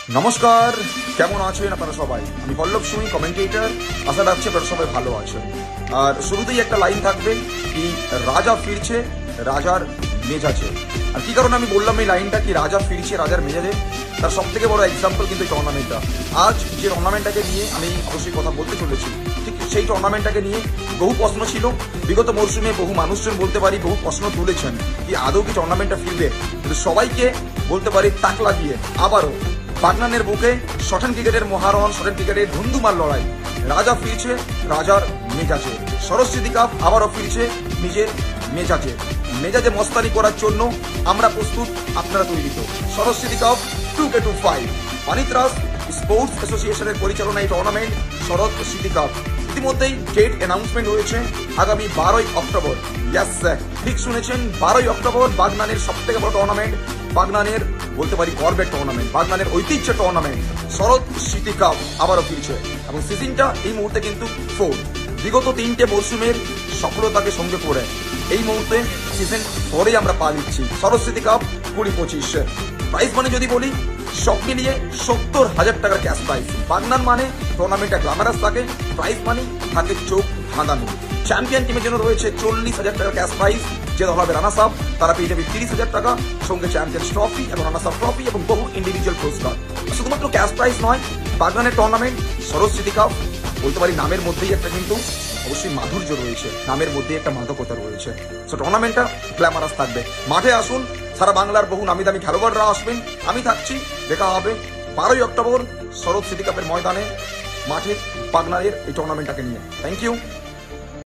নমস্কার, কেমন আছেন আপনারা সবাই? আমি পল্লব সুমি, কমেন্টেটর। আশা রাখছি আপনারা সবাই ভালো আছেন। আর শুরুতেই একটা লাইন থাকবে কি রাজা ফিরছে রাজার মেজাজে। আর কি কারণে আমি বললাম এই লাইনটা কি রাজা ফিরছে রাজার মেজাজে, তার সব থেকে বড় এক্সাম্পল কিন্তু টুর্নামেন্টটা। আজ যে টুর্নামেন্টটাকে নিয়ে আমি অবশ্যই কথা বলতে চলেছি, ঠিক সেই টুর্নামেন্টটাকে নিয়ে বহু প্রশ্ন ছিল। বিগত মরশুমে বহু মানুষজন বলতে পারি বহু প্রশ্ন তুলেছেন কি আদৌ কি টুর্নামেন্টটা ফিরবে, কিন্তু সবাইকে বলতে পারি তাক লাগিয়ে আবারও বাগনানের বুকে শটান ক্রিকেটের মহারণ, শটান ক্রিকেটের ধুন্ধুমার লড়াই। রাজা ফিরছে রাজার মেজাজে। সরস্বতী কাপ আবারও ফিরছে নিজের মেজাজে। মেজাজে মস্তানি করার জন্য আমরা প্রস্তুত, আপনারা তৈরি তো। সরস্বতী কাপ 2K25 পানিত্রাস স্পোর্টস অ্যাসোসিয়েশনের পরিচালনায় টুর্নামেন্ট সরস্বতী কাপ। ইতিমধ্যেই ডেট অ্যানাউন্সমেন্ট হয়েছে আগামী 12ই অক্টোবর। ইয়াস স্যার, ঠিক শুনেছেন, 12ই অক্টোবর বাগনানের সব থেকে বড় টুর্নামেন্ট, বাগনানের বলতে পারি গর্বের টুর্নামেন্ট, বাগনানের ঐতিহ্যের টুর্নামেন্ট সরস্বতী কাপ আবারও ফিরছে। এবং সিজনটা এই মুহূর্তে কিন্তু 4। বিগত 3টে মরশুমের সফলতাকে সঙ্গে করে এই মুহূর্তে সিজন 4 আমরা পা দিচ্ছি। সরস্বতী কাপ 2025 প্রাইজ মানি যদি বলি সব মিলিয়ে 70,000 টাকার ক্যাশ প্রাইজ। বাগনান মানে টুর্নামেন্টটা গ্ল্যামারাস থাকে, প্রাইজ মানি থাকে চোখ ধাঁধানো। চ্যাম্পিয়ন টিমের জন্য রয়েছে 40,000 টাকার ক্যাশ প্রাইজ। যে দল হবে রানার্স আপ তারা পেয়ে যাবে 30,000 টাকা, সঙ্গে চ্যাম্পিয়ন্স ট্রফি এবং রানার্স আপ ট্রফি এবং বহু ইন্ডিভিজুয়াল পুরস্কার। শুধুমাত্র ক্যাশ প্রাইজ নয়, বাগনানের টুর্নামেন্ট সরস্বতী কাপ বলতে পারি নামের মধ্যেই একটা কিন্তু অবশ্যই মাধুর্য রয়েছে, নামের মধ্যে একটা মাদকতা রয়েছে। সো টুর্নামেন্টটা গ্ল্যামারাস থাকবে। মাঠে আসুন, সারা বাংলার বহু নামি দামি খেলোয়াড়রা আসবেন, আমি থাকছি। দেখা হবে 12ই অক্টোবর সরস্বতী কাপের ময়দানে মাঠে বাগনানের এই টুর্নামেন্টটাকে নিয়ে। Thank you.